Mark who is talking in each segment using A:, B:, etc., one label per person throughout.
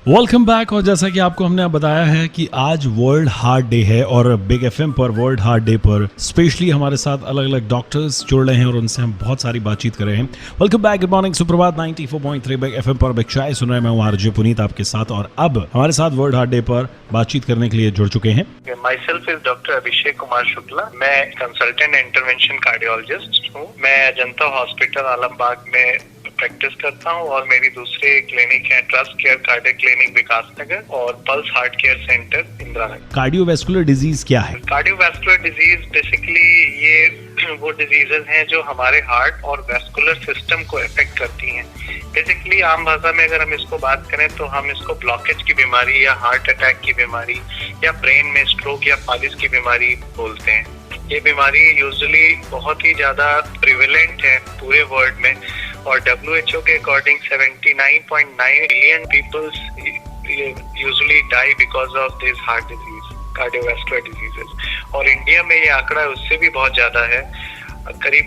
A: Welcome back. और जैसा कि आपको हमने बताया है कि आज वर्ल्ड हार्ट डे है और बिग एफएम पर वर्ल्ड हार्ट डे पर स्पेशली हमारे साथ अलग अलग डॉक्टर्स जुड़ रहे हैं और उनसे हम बहुत सारी बातचीत कर रहे हैं। वेलकम बैक, गुड मॉर्निंग, सुप्रभात। 94.3 बिग एफएम पर बिग चाय सुन रहे हैं। मैं हूं आरजे पुनीत आपके साथ और अब हमारे साथ वर्ल्ड हार्ट डे पर बातचीत करने के लिए जुड़ चुके हैं।
B: My self is doctor Abhishek Kumar Shukla. मैं कंसल्टेंट इंटरवेंशन कार्डियोलॉजिस्ट हूँ। मैं अजंता हॉस्पिटल आलमबाग में प्रैक्टिस करता हूँ और मेरी दूसरे क्लिनिक है trust care cardiac clinic Vikasnagar और pulse heart care centre Indira Nagar.
A: Cardiovascular disease क्या है?
B: कार्डियोवैस्कुलर डिजीज बेसिकली ये वो डिजीजेज हैं जो हमारे हार्ट और वैस्कुलर सिस्टम को अफेक्ट करती हैं। बेसिकली आम भाषा में अगर हम इसको बात करें तो हम इसको ब्लॉकेज की बीमारी या हार्ट अटैक की बीमारी या ब्रेन में स्ट्रोक या फालिज की बीमारी बोलते हैं। ये बीमारी यूजुअली बहुत ही ज्यादा प्रिवेलेंट है पूरे वर्ल्ड में और WHO के according 79.9 million peoples usually die because of this heart disease, cardiovascular diseases. और इंडिया में ये आंकड़ा उससे भी बहुत ज्यादा है। करीब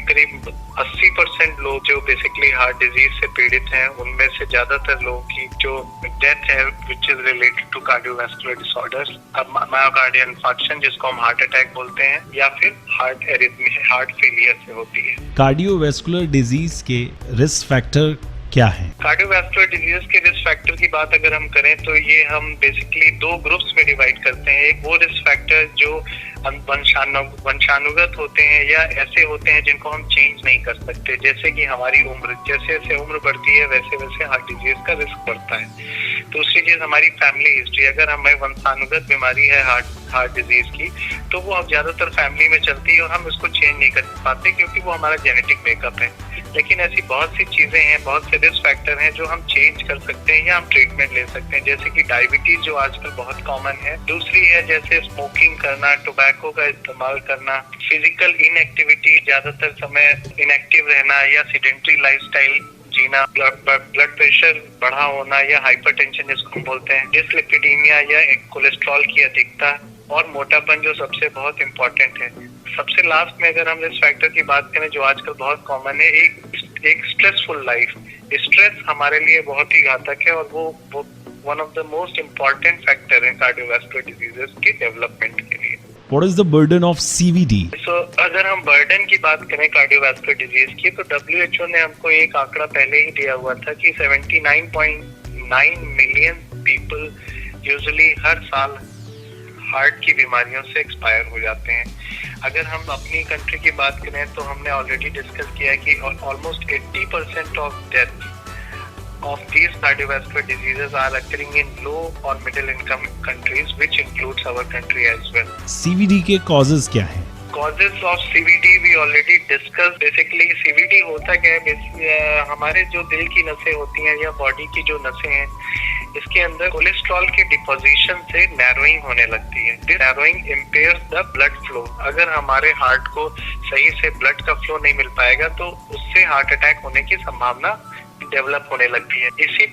B: 80% लोग जो बेसिकली हार्ट डिजीज से पीड़ित हैं उनमें से ज्यादातर लोगों की जो डेथ है which is related to cardiovascular disorders, myocardial infarction जिसको हम हार्ट अटैक बोलते हैं या फिर हार्ट एरिथमिया, हार्ट फेलियर से होती है।
A: कार्डियोवैस्कुलर डिजीज के रिस्क फैक्टर क्या है?
B: कार्डियोवैस्कुलर डिजीज के रिस्क फैक्टर की बात अगर हम करें तो ये हम बेसिकली दो ग्रुप्स में डिवाइड करते हैं। एक वो रिस्क फैक्टर जो वंशानुगत होते हैं या ऐसे होते हैं जिनको हम चेंज नहीं कर सकते, जैसे कि हमारी उम्र, जैसे जैसे उम्र बढ़ती है वैसे वैसे हार्ट डिजीज का रिस्क बढ़ता है। दूसरी चीज हमारी फैमिली हिस्ट्री। अगर हमें वंशानुगत बीमारी है हार्ट डिजीज की तो वो अब ज्यादातर फैमिली में चलती है और हम उसको चेंज नहीं कर पाते क्योंकि वो हमारा जेनेटिक मेकअप है। लेकिन ऐसी बहुत सी चीजें हैं, बहुत से रिस्क फैक्टर हैं जो हम चेंज कर सकते हैं या हम ट्रीटमेंट ले सकते हैं, जैसे कि डायबिटीज जो आजकल बहुत कॉमन है। दूसरी है जैसे स्मोकिंग करना, टोबैको का इस्तेमाल करना, फिजिकल इनएक्टिविटी, ज्यादातर समय इनएक्टिव रहना या सीडेंटरी लाइफस्टाइल जीना, ब्लड प्रेशर बढ़ा होना या हाइपरटेंशन जिसको हम बोलते हैं, डिसलिपिडीमिया या कोलेस्ट्रॉल की अधिकता और मोटापन जो सबसे बहुत इम्पोर्टेंट है। सबसे लास्ट में अगर हम रिस्क फैक्टर की बात करें जो आजकल बहुत कॉमन है, एक स्ट्रेसफुल लाइफ। स्ट्रेस हमारे लिए बहुत ही घातक है और वो one of the most important factor है कार्डियोवैस्कुलर डिजीजेस के डेवलपमेंट के लिए।
A: What is the burden of CVD?
B: अगर हम बर्डन की बात करें कार्डियोवैस्कुलर डिजीज की तो WHO ने हमको एक आंकड़ा पहले ही दिया हुआ था कि 79.9 मिलियन पीपल यूजुअली हर साल हार्ट की बीमारियों से एक्सपायर हो जाते हैं। अगर हम अपनी कंट्री की बात करें तो हमने ऑलरेडी डिस्कस किया है कि almost 80% of death of these cardiovascular diseases are occurring in low or middle income countries, which includes our country as well.
A: CVD के causes क्या हैं?
B: Causes of CVD we already discussed. Basically CVD होता क्या है, हमारे जो दिल की नसें होती हैं या बॉडी की जो नसें हैं इसके अंदर कोलेस्ट्रॉल के डिपोजिशन से नैरोइंग होने लगती है। This narrowing impairs the blood flow. अगर हमारे हार्ट को सही से ब्लड का फ्लो नहीं मिल पाएगा तो उससे हार्ट अटैक होने की संभावना डेवलप होने लगती है। यही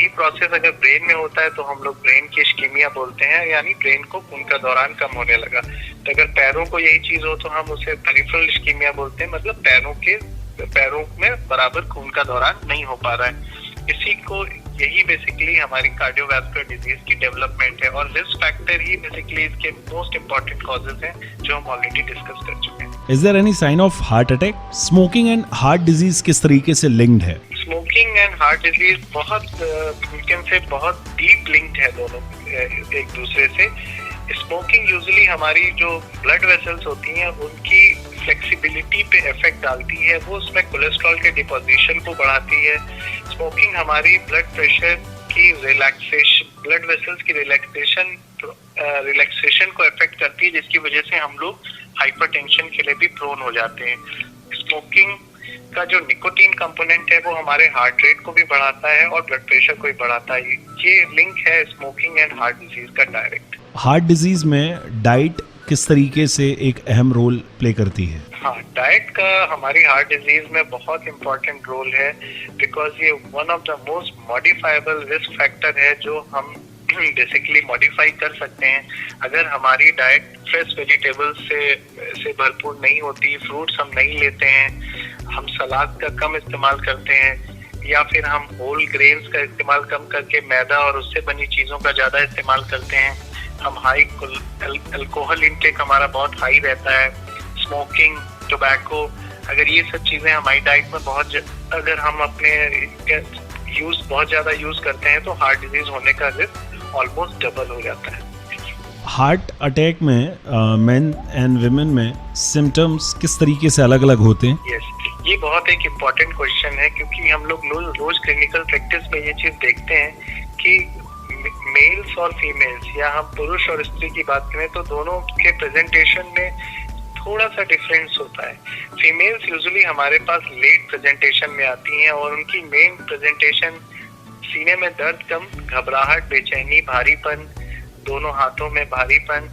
B: प्रोसेस अगर ब्रेन में होता है तो हम लोग ब्रेन की इस्कीमिया बोलते हैं, यानी ब्रेन को खून का दौरान कम होने लगा। तो अगर पैरों को यही चीज हो तो हम उसे पेरिफेरल इस्कीमिया बोलते हैं, मतलब पैरों में बराबर खून का दौरान नहीं हो पा रहा है। यही बेसिकली हमारी कार्डियोवैस्कुलर डिजीज की डेवलपमेंट है और रिस्क फैक्टर ही बेसिकली इसके मोस्ट इम्पोर्टेंट कॉजेज हैं जो हम ऑलरेडी डिस्कस कर चुके हैं।
A: Is there any sign of heart attack? Smoking and heart disease किस तरीके से linked है?
B: स्मोकिंग एंड हार्ट डिजीज बहुत डीप लिंक्ड है दोनों एक दूसरे से। स्मोकिंग यूजुअली हमारी जो ब्लड वेसल्स होती हैं उनकी फ्लेक्सिबिलिटी पे इफेक्ट डालती है, वो उसमें कोलेस्ट्रॉल के डिपोजिशन को बढ़ाती है। स्मोकिंग हमारी ब्लड प्रेशर की रिलैक्सेशन, ब्लड वेसल्स की रिलैक्सेशन को इफेक्ट करती है, जिसकी वजह से हम लोग हाइपरटेंशन के लिए भी प्रोन हो जाते हैं। स्मोकिंग का जो निकोटीन कंपोनेंट है वो हमारे हार्ट रेट को भी बढ़ाता है और ब्लड प्रेशर को भी बढ़ाता है। ये लिंक है स्मोकिंग एंड हार्ट डिजीज का डायरेक्ट।
A: हार्ट डिजीज में डाइट किस तरीके से एक अहम रोल प्ले करती है?
B: हाँ, डाइट का हमारी हार्ट डिजीज में बहुत इम्पोर्टेंट रोल है बिकॉज ये one of the most modifiable risk factor है जो हम बेसिकली मॉडिफाई कर सकते हैं। अगर हमारी डाइट फ्रेश वेजिटेबल्स से भरपूर नहीं होती, फ्रूट्स हम नहीं लेते हैं, हम सलाद का कम इस्तेमाल करते हैं या फिर हम होल ग्रेन्स का इस्तेमाल कम करके मैदा और उससे बनी चीजों का ज्यादा इस्तेमाल करते हैं, हम हाई अल्कोहल इंटेक हमारा बहुत हाई रहता है, स्मोकिंग, टोबैको, अगर ये सब चीजें हमारी डाइट में अगर हम अपने बहुत ज्यादा यूज करते हैं तो हार्ट डिजीज होने का रिस्क ऑलमोस्ट डबल हो जाता है।
A: हार्ट अटैक में मेन एंड विमेन में सिम्टम्स किस तरीके से अलग अलग होते हैं?
B: यस, ये बहुत एक इम्पोर्टेंट क्वेश्चन है, क्योंकि हम लोग रोज क्लिनिकल प्रैक्टिस में ये चीज देखते हैं कि मेल्स और फीमेल्स या हम पुरुष और स्त्री की बात करें तो दोनों के प्रेजेंटेशन में थोड़ा सा डिफरेंस होता है। फीमेल्स यूजुअली हमारे पास लेट प्रेजेंटेशन में आती हैं और उनकी मेन प्रेजेंटेशन सीने में दर्द कम, घबराहट, बेचैनी, भारीपन, दोनों हाथों में भारीपन,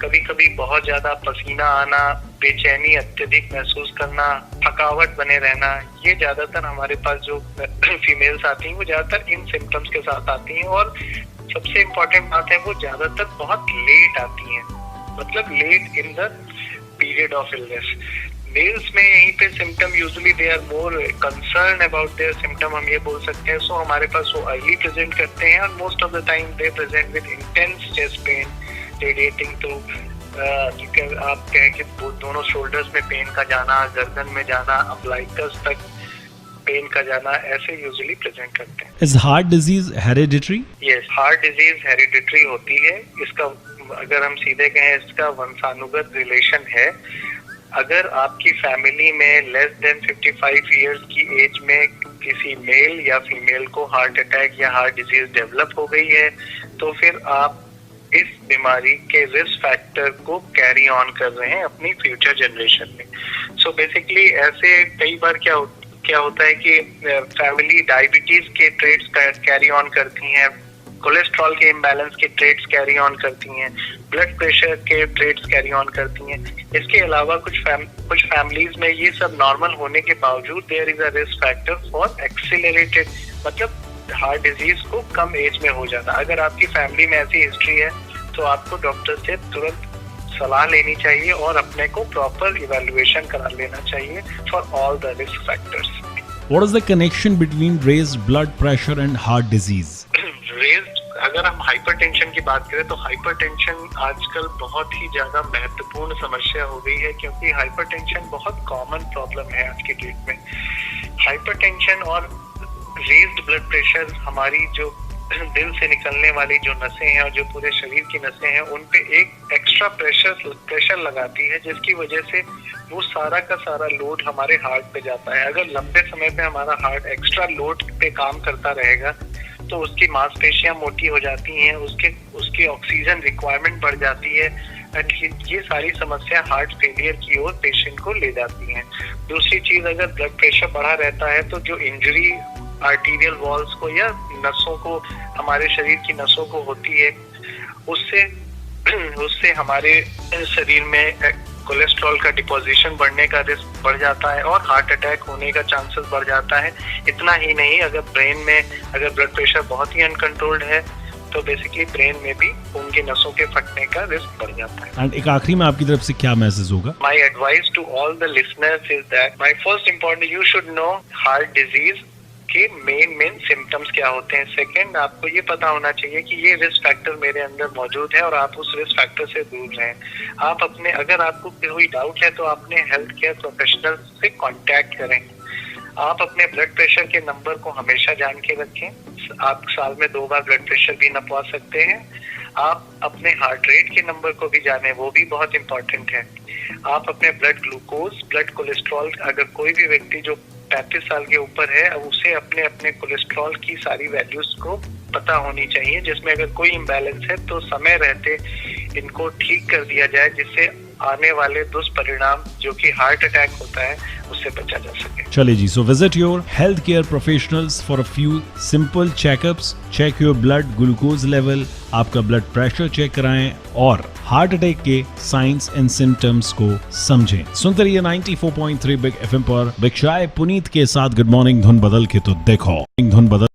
B: कभी कभी बहुत ज्यादा पसीना आना, बेचैनी अत्यधिक महसूस करना, थकावट बने रहना, ये ज्यादातर हमारे पास जो फीमेल्स आती हैं वो ज्यादातर इन सिम्टम्स के साथ आती हैं। और सबसे इम्पोर्टेंट बात है वो ज्यादातर बहुत लेट आती हैं, मतलब late in the period of illness. Males में यहीं पे symptom usually they are more concern about their symptom, हम ये बोल सकते हैं। सो हमारे पास वो अर्ली प्रेजेंट करते हैं और most of the time they present with intense chest pain radiating to आप कहें कि दोनों शोल्डर्स में पेन का जाना, गर्दन में जाना, अम्बिलिकस तक पेन का जाना, ऐसे यूजुअली प्रेजेंट करते हैं।
A: Is heart disease hereditary?
B: Yes, heart disease hereditary होती है। इसका अगर हम सीधे कहें इसका वंशानुगत रिलेशन है। अगर आपकी फैमिली में लेस देन 55 इयर्स की एज में किसी मेल या फीमेल को हार्ट अटैक या हार्ट डिजीज डेवलप हो गई है तो फिर आप इस बीमारी के रिस्क फैक्टर को कैरी ऑन कर रहे हैं अपनी फ्यूचर जनरेशन में। सो बेसिकली ऐसे कई बार क्या होता है कि फैमिली डायबिटीज के ट्रेट्स कैरी ऑन करती हैं, कोलेस्ट्रॉल के इम्बैलेंस के ट्रेट्स कैरी ऑन करती हैं, ब्लड प्रेशर के ट्रेट्स कैरी ऑन करती हैं। इसके अलावा कुछ फैमिलीज में ये सब नॉर्मल होने के बावजूद there is a risk factor for accelerated, मतलब हार्ट डिजीज को कम एज में हो जाना। अगर आपकी फैमिली में ऐसी हिस्ट्री है तो आपको डॉक्टर से तुरंत सलाह लेनी चाहिए और अपने को प्रॉपर इवैल्यूएशन करा लेना चाहिए for all the risk factors.
A: What is the connection between raised blood pressure and heart disease?
B: अगर हम हाइपरटेंशन की बात करें तो हाइपरटेंशन आजकल बहुत ही ज्यादा महत्वपूर्ण समस्या हो गई है, क्योंकि हाइपरटेंशन बहुत कॉमन प्रॉब्लम है आज की डेट में। हाइपरटेंशन और रेज्ड ब्लड प्रेशर हमारी जो दिल से निकलने वाली जो नसें हैं और जो पूरे शरीर की नसें हैं उन पे एक एक्स्ट्रा प्रेशर लगाती है, जिसकी वजह से वो सारा का सारा लोड हमारे हार्ट पे जाता है। अगर लंबे समय पे हमारा हार्ट एक्स्ट्रा लोड पे काम करता रहेगा तो उसकी मांसपेशियां मोटी हो जाती हैं, उसकी ऑक्सीजन रिक्वायरमेंट बढ़ जाती है। ये सारी समस्या हार्ट फेलियर की ओर पेशेंट को ले जाती हैं। दूसरी चीज, अगर ब्लड प्रेशर बढ़ा रहता है तो जो इंजरी आर्टीरियल वॉल्स को या नसों को, हमारे शरीर की नसों को होती है, उससे हमारे शरीर में कोलेस्ट्रॉल का डिपोजिशन बढ़ने का रिस्क बढ़ जाता है और हार्ट अटैक होने का चांसेस बढ़ जाता है। इतना ही नहीं, अगर ब्रेन में अगर ब्लड प्रेशर बहुत ही अनकंट्रोल्ड है तो बेसिकली ब्रेन में भी खून की नसों के फटने का रिस्क बढ़ जाता है।
A: एंड एक आखिरी में आपकी तरफ से क्या मैसेज होगा?
B: My advice to all the listeners is that my first important, you should know heart disease के मेन सिम्टम्स क्या होते हैं। सेकंड, आपको ये पता होना चाहिए कि ये रिस्क फैक्टर मेरे अंदर मौजूद है और आप उस रिस्क फैक्टर से दूर रहें। आप अगर आपको कोई डाउट है तो अपने हेल्थ केयर प्रोफेशनल से कांटेक्ट करें। आप अपने ब्लड प्रेशर के नंबर को हमेशा जान के रखें। आप साल में 2 बार ब्लड प्रेशर भी नपवा सकते हैं। आप अपने हार्ट रेट के नंबर को भी जानें, वो भी बहुत इंपॉर्टेंट है। आप अपने ब्लड ग्लूकोज, ब्लड कोलेस्ट्रॉल, अगर कोई भी व्यक्ति जो 35 साल के ऊपर है उसे अपने कोलेस्ट्रॉल की सारी वैल्यूज को पता होनी चाहिए, जिसमें अगर कोई इम्बैलेंस है तो समय रहते इनको ठीक कर दिया जाए, जिससे आने वाले दुष्परिणाम जो कि हार्ट अटैक होता है उससे बचा जा सके।
A: चलिए जी, so visit your health care professionals for a few simple checkups. Check your blood glucose level, आपका ब्लड प्रेशर चेक कराएं और हार्ट अटैक के साइंस एंड सिम्टम्स को समझें। सुनते रहिए 94.3 बिग एफएम पर बिग शाय पुनीत के साथ गुड मॉर्निंग धुन बदल के तो देखो धुन बदल